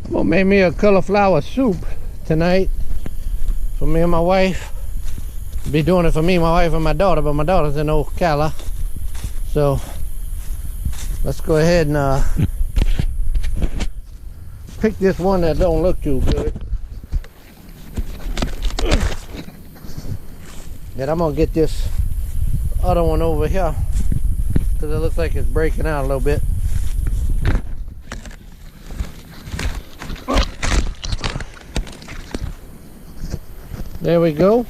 I'm gonna make me a cauliflower soup tonight for me and my wife. Be doing it for me, my wife, and my daughter, but my daughter's in Ocala. So let's go ahead and pick this one that don't look too good. And I'm gonna get this other one over here because it looks like it's breaking out a little bit. There we go.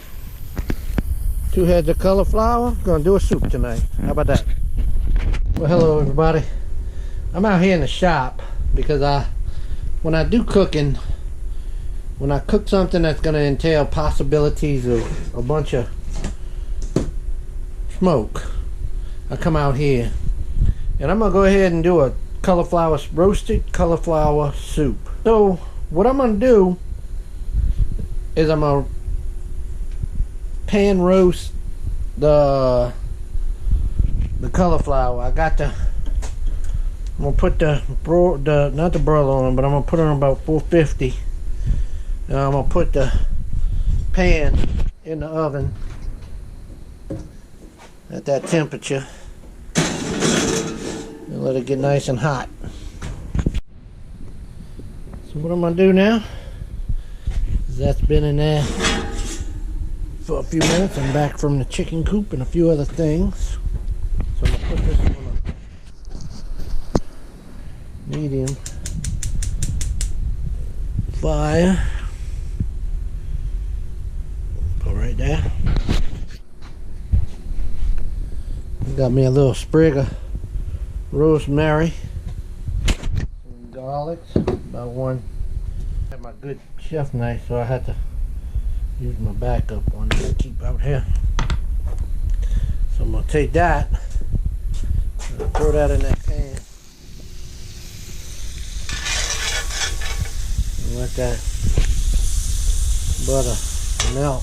2 heads of cauliflower. Gonna do a soup tonight. How about that? Well, hello everybody. I'm out here in the shop because when I do cooking, when I cook something that's gonna entail possibilities of a bunch of smoke, I come out here and I'm gonna go ahead and do a roasted cauliflower soup. So what I'm gonna do is I'm gonna pan roast the cauliflower. I'm gonna put not the broiler on, but I'm gonna put it on about 450. Now I'm gonna put the pan in the oven at that temperature and let it get nice and hot. So what I'm gonna do now is that's been in there for a few minutes. I'm back from the chicken coop and a few other things. So I'm gonna put this on a medium fire. Put right there. Got me a little sprig of rosemary, some garlic, about one. I have my good chef knife, so I had to use my backup one to keep out here. So I'm gonna take that and throw that in that pan and let that butter melt.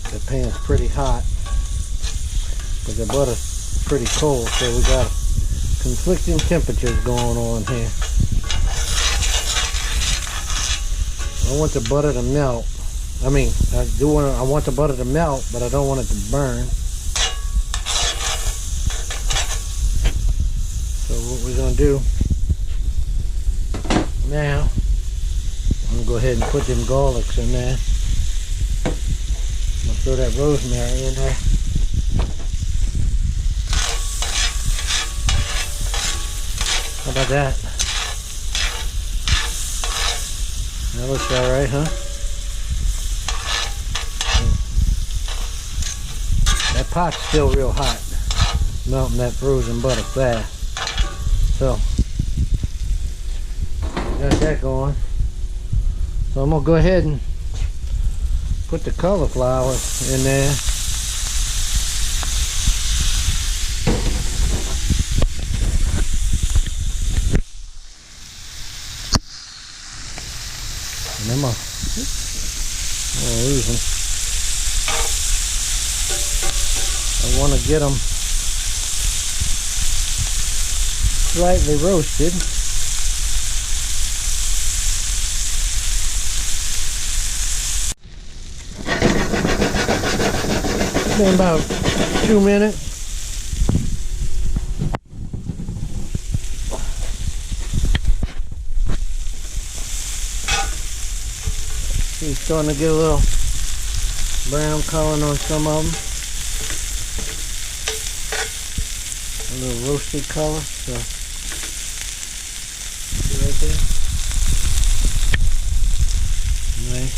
The pan's pretty hot, but the butter's pretty cold, so we got conflicting temperatures going on here. I want the butter to melt. I want the butter to melt, but I don't want it to burn. So what we're gonna do now, I'm gonna go ahead and put them garlics in there. I'm gonna throw that rosemary in there. How about that? That looks alright, huh? That pot's still real hot. Melting that frozen butter fast. So, got that going. So I'm gonna go ahead and put the cauliflower in there. And I'm gonna lose them. I want to get them slightly roasted. Been about 2 minutes. He's starting to get a little brown color on some of them. A little roasted color. So, see right there. Nice.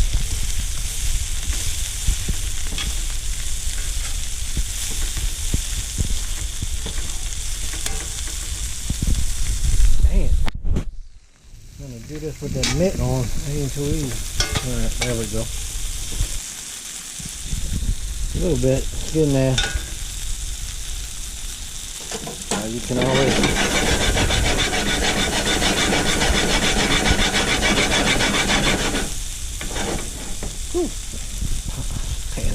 Do this with that mitt on. It ain't too easy. Alright, there we go. A little bit. It's getting there. You can always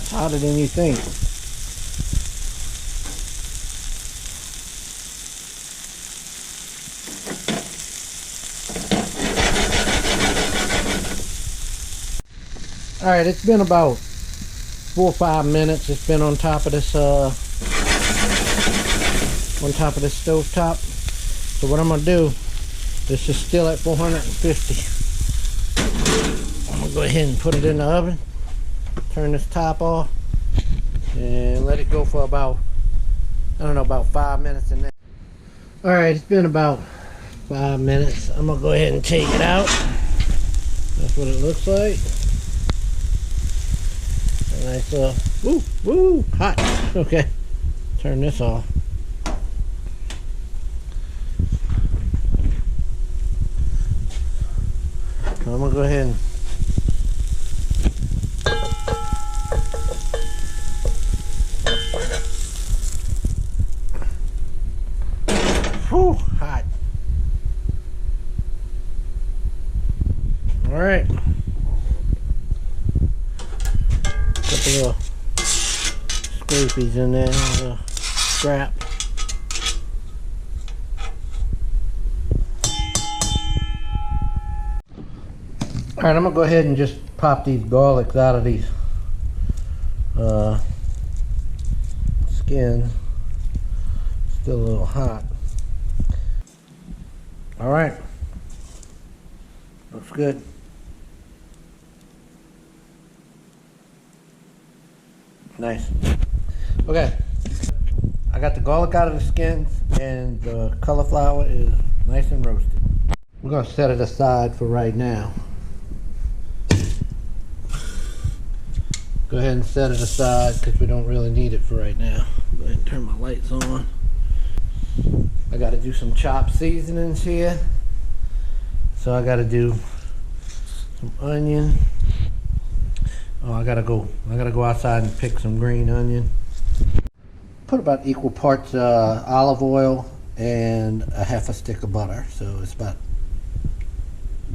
It's hotter than you think. Alright, it's been about 4 or 5 minutes. It's been on top of this stove top. So what I'm gonna do, this is still at 450. I'm gonna go ahead and put it in the oven, turn this top off, and let it go for about, I don't know, about 5 minutes in there. Alright, it's been about 5 minutes. I'm gonna go ahead and take it out. That's what it looks like. A nice woo, hot. Okay, turn this off. I'm gonna go ahead and hot. All right. Couple little scrapies in there, a little scrap. All right, I'm gonna go ahead and just pop these garlics out of these skin. Still a little hot. All right, looks good. Nice. Okay, I got the garlic out of the skins and the cauliflower is nice and roasted. We're gonna set it aside for right now. Go ahead and set it aside because we don't really need it for right now. Go ahead and turn my lights on. I got to do some chopped seasonings here. So I got to do some onion. Oh, I gotta go outside and pick some green onion. Put about equal parts olive oil and a half a stick of butter. So it's about,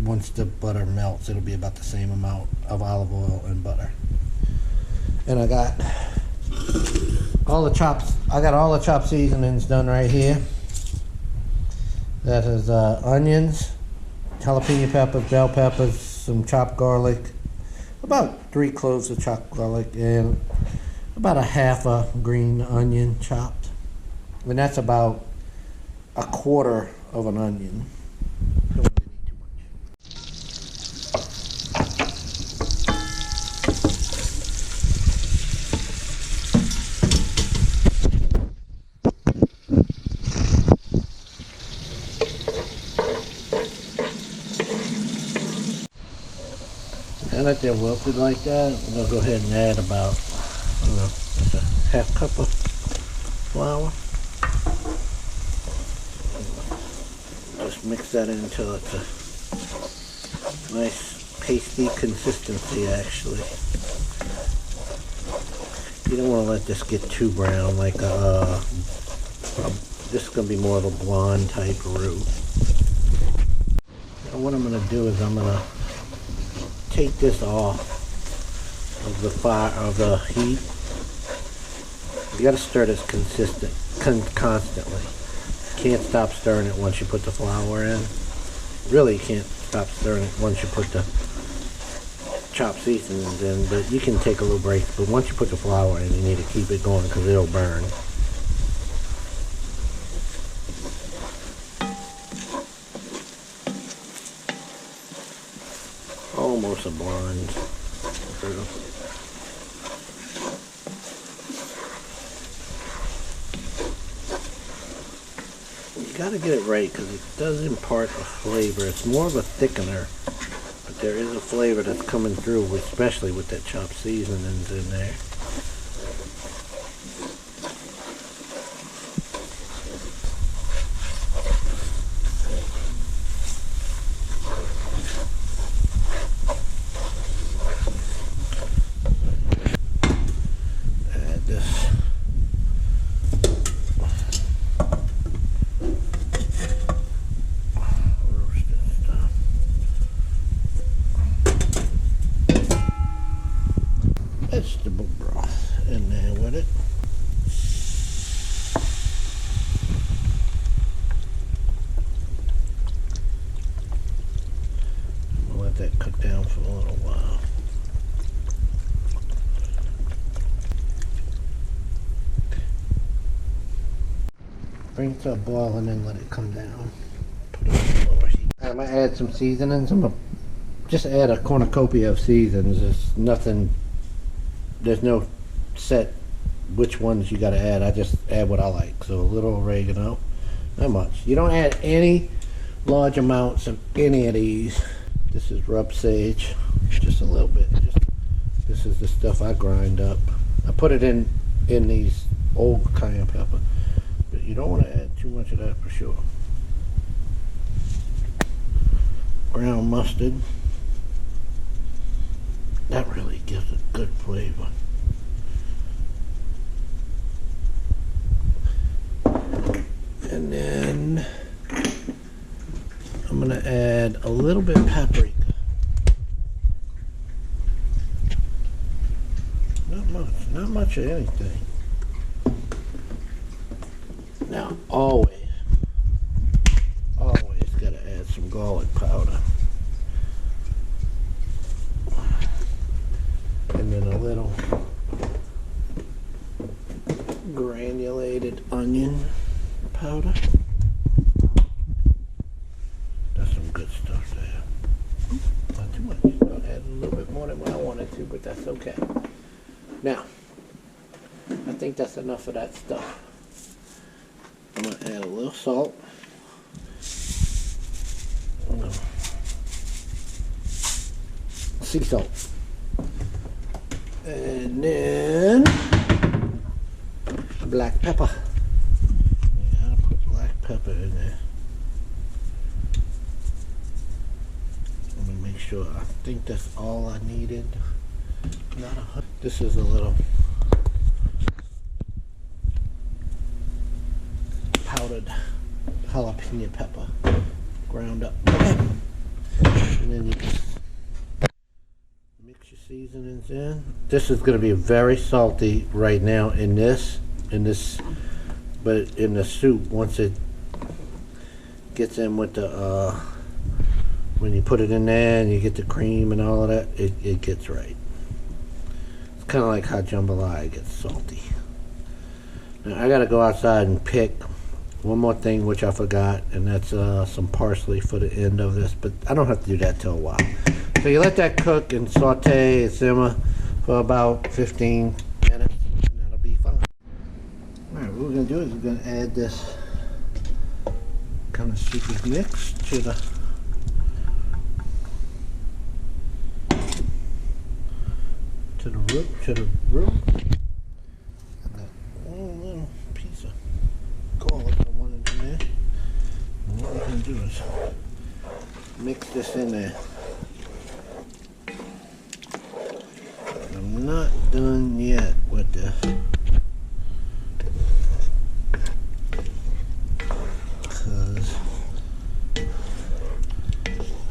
once the butter melts, it'll be about the same amount of olive oil and butter. And I got all the chopped seasonings done right here. That is onions, jalapeno peppers, bell peppers, some chopped garlic, about 3 cloves of chopped garlic, and about a half a green onion chopped. And that's about a quarter of an onion. Don't really need too much. Now that they're wilted like that, I'm going to go ahead and add about, I don't know, just a half cup of flour. Just mix that in until it's a nice pasty consistency, actually. You don't want to let this get too brown, like this is going to be more of a blonde type roux. Now what I'm going to do is I'm going to take this off of the fire, of the heat. You got to stir this constantly. Can't stop stirring it once you put the flour in. Really, you can't stop stirring it once you put the chopped seasonings in, but you can take a little break. But once you put the flour in, you need to keep it going because it'll burn. Almost a blonde. You gotta get it right because it does impart a flavor. It's more of a thickener, but there is a flavor that's coming through, especially with that chopped seasonings in there. Vegetable broth in there with it. I'll let that cook down for a little while. Bring it to a boil and then let it come down. Put it on the lower heat. I'm gonna add some seasonings. I'm gonna just add a cornucopia of seasons. There's nothing, there's no set which ones you gotta add. I just add what I like. So a little oregano, not much. You don't add any large amounts of any of these. This is rub sage, just a little bit. This is the stuff I grind up. I put it in these old cayenne pepper, but you don't want to add too much of that for sure. Ground mustard. That really gives a good flavor. And then I'm gonna add a little bit of paprika. Not much of anything. Now, always gotta add some garlic powder. And then a little granulated onion powder. That's some good stuff there. Not too much. I'll add a little bit more than what I wanted to, but that's okay. Now, I think that's enough of that stuff. I'm going to add a little salt. Sea salt. And then black pepper. You gotta put black pepper in there. Let me make sure. I think that's all I needed. This is a little powdered jalapeno pepper, ground up. Okay. And then you just mix your seasonings in. This is going to be very salty right now in this, but in the soup, once it gets in with the, when you put it in there and you get the cream and all of that, it gets right. It's kind of like how jambalaya gets salty. Now I got to go outside and pick one more thing which I forgot, and that's some parsley for the end of this, but I don't have to do that till a while. So you let that cook and saute and simmer for about 15 minutes, and that'll be fine. Alright, what we're going to do is we're going to add this kind of soupy mix to the root. And that one little piece of garlic I wanted in there. And what we're going to do is mix this in there. I'm not done yet with this. Because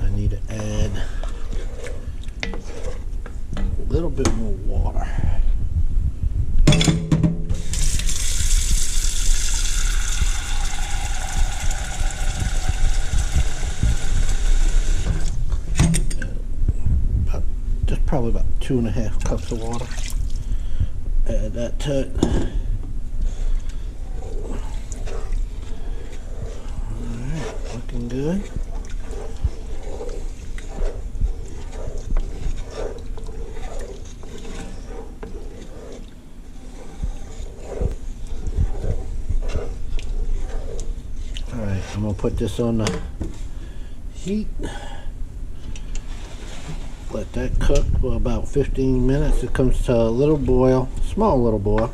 I need to add a little bit more water. Probably about 2.5 cups of water. Add that to it. Alright, looking good. Alright, I'm going to put this on the heat. Let that cook for about 15 minutes. It comes to a little boil, small little boil.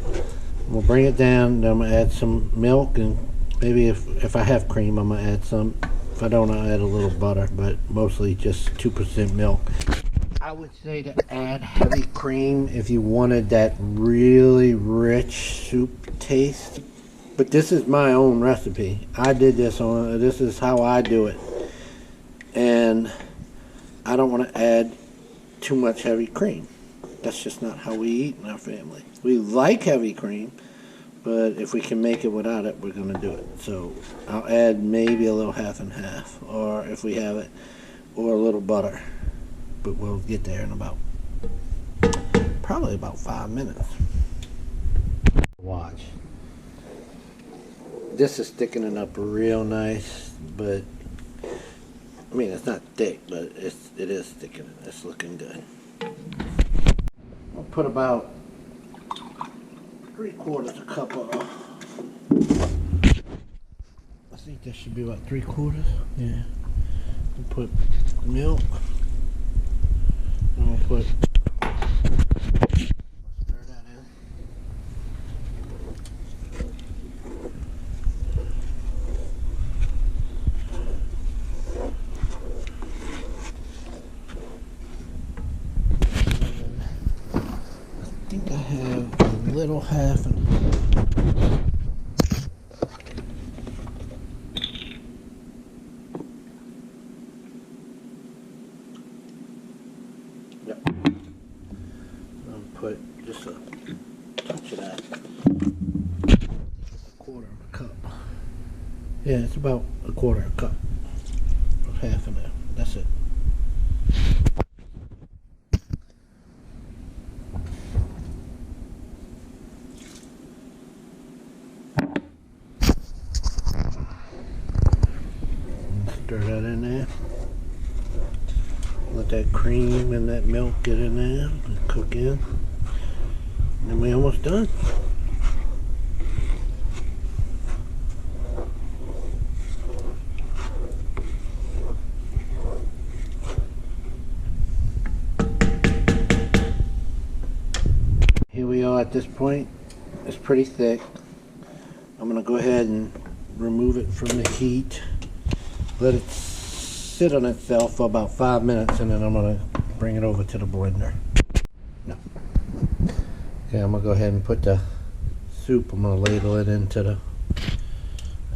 We'll bring it down. Then I'm gonna add some milk, and maybe if I have cream, I'm gonna add some. If I don't, I'll add a little butter, but mostly just 2% milk. I would say to add heavy cream if you wanted that really rich soup taste. But this is my own recipe. I did this on. This is how I do it, and I don't want to add too much heavy cream. That's just not how we eat in our family. We like heavy cream, but if we can make it without it, we're going to do it. So I'll add maybe a little half and half, or if we have it, or a little butter. But we'll get there in probably about 5 minutes. Watch. This is thickening up real nice, but I mean it's not thick, but it is thickening. It's looking good. I'll put about 3/4 cup of. I think that should be about 3/4. Yeah. We'll put milk. And we'll put. Stir that in. I think I have a little half an. Yep. I'll put just a touch of that. A 1/4 cup. Yeah, it's about a 1/4 cup. Half of that. That's it. Stir that in there. Let that cream and that milk get in there and cook in. And then we're almost done. Here we are at this point. It's pretty thick. I'm going to go ahead and remove it from the heat. Let it sit on itself for about 5 minutes, and then I'm going to bring it over to the blender. No. Okay, I'm going to go ahead and put the soup, I'm going to ladle it into the,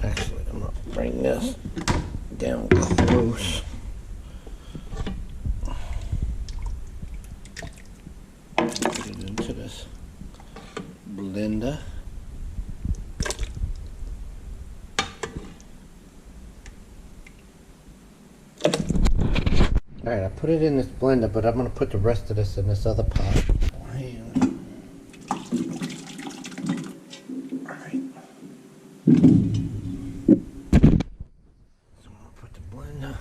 actually I'm going to bring this down close. Put it into this blender. Alright, I put it in this blender, but I'm going to put the rest of this in this other pot. Alright. So I'm going to put the blender on.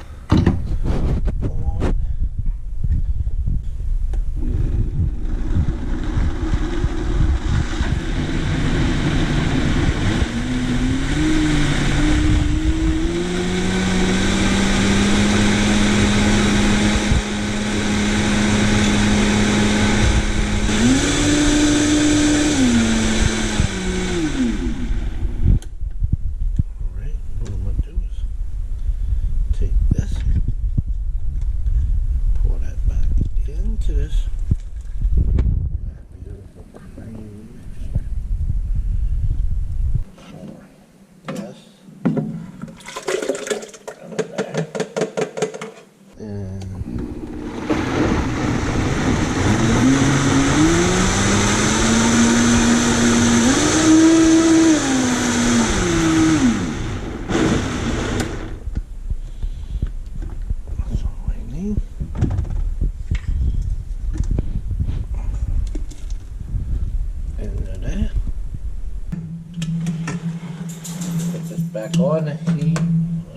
Back on the heat.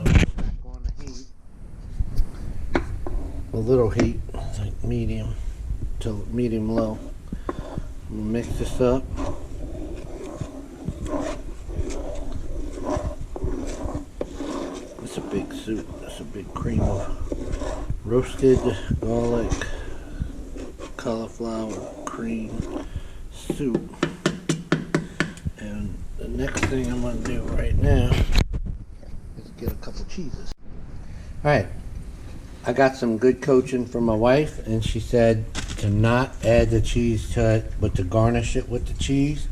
Back on the heat. A little heat, like medium to medium low. Mix this up. It's a big soup. It's a big cream of roasted garlic, cauliflower, cream, soup. And the next thing I'm going to do right now is get a couple cheeses. Alright, I got some good coaching from my wife, and she said to not add the cheese to it, but to garnish it with the cheese.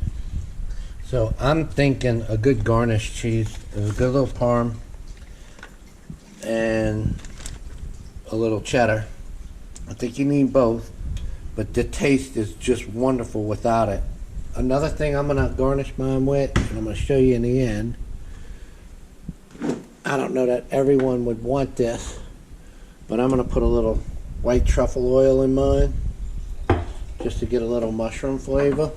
So I'm thinking a good garnish cheese is a good little parm and a little cheddar. I think you need both, but the taste is just wonderful without it. Another thing I'm going to garnish mine with, and I'm going to show you in the end. I don't know that everyone would want this, but I'm going to put a little white truffle oil in mine just to get a little mushroom flavor.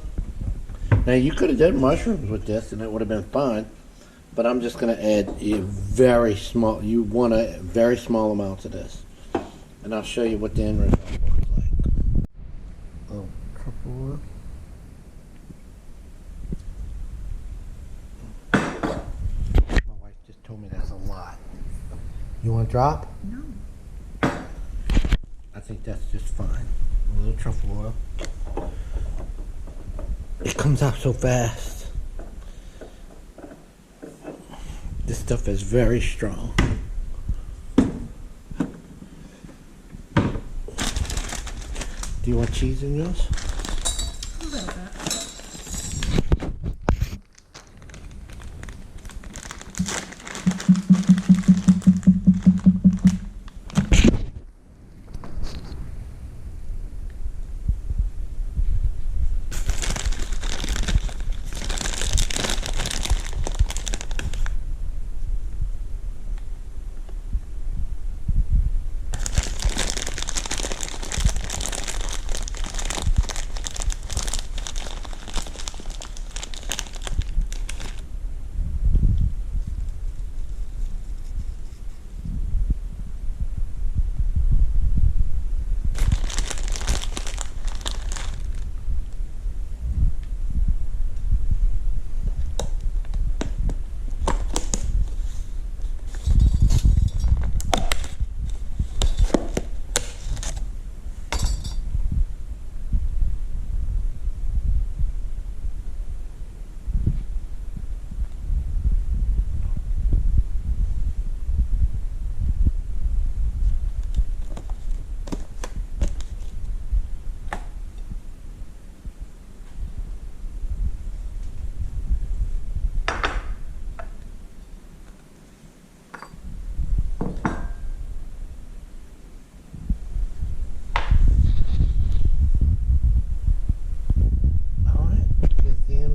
Now you could have done mushrooms with this and it would have been fine, But I'm just going to add a very small, you want a very small amount of this. And I'll show you what the end result looks like. Oh, truffle oil. My wife just told me that's a lot. You want to drop? No. I think that's just fine. A little truffle oil. It comes out so fast. This stuff is very strong. Do you want cheese in yours? A little bit.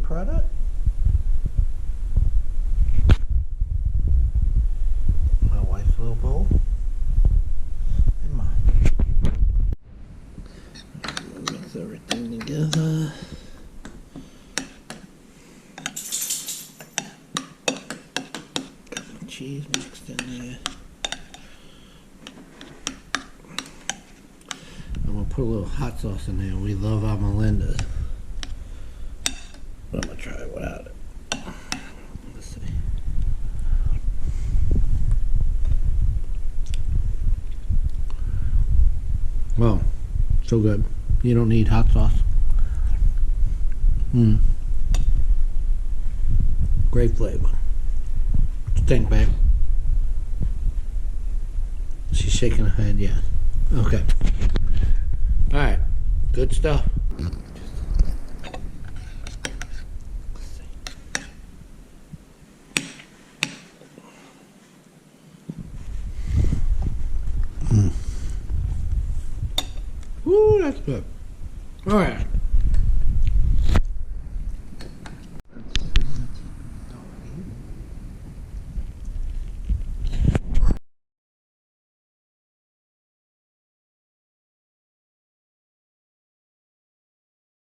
Product. My wife's little bowl. And mine. Mix everything together. Got some cheese mixed in there. I'm gonna put a little hot sauce in there. We love our Melinda's. But I'm gonna try it without it. Let's see. Well, so good. You don't need hot sauce. Great flavor. Stink, babe. She's shaking her head, yeah. Okay. Alright. Good stuff. Woo, that's good. All right.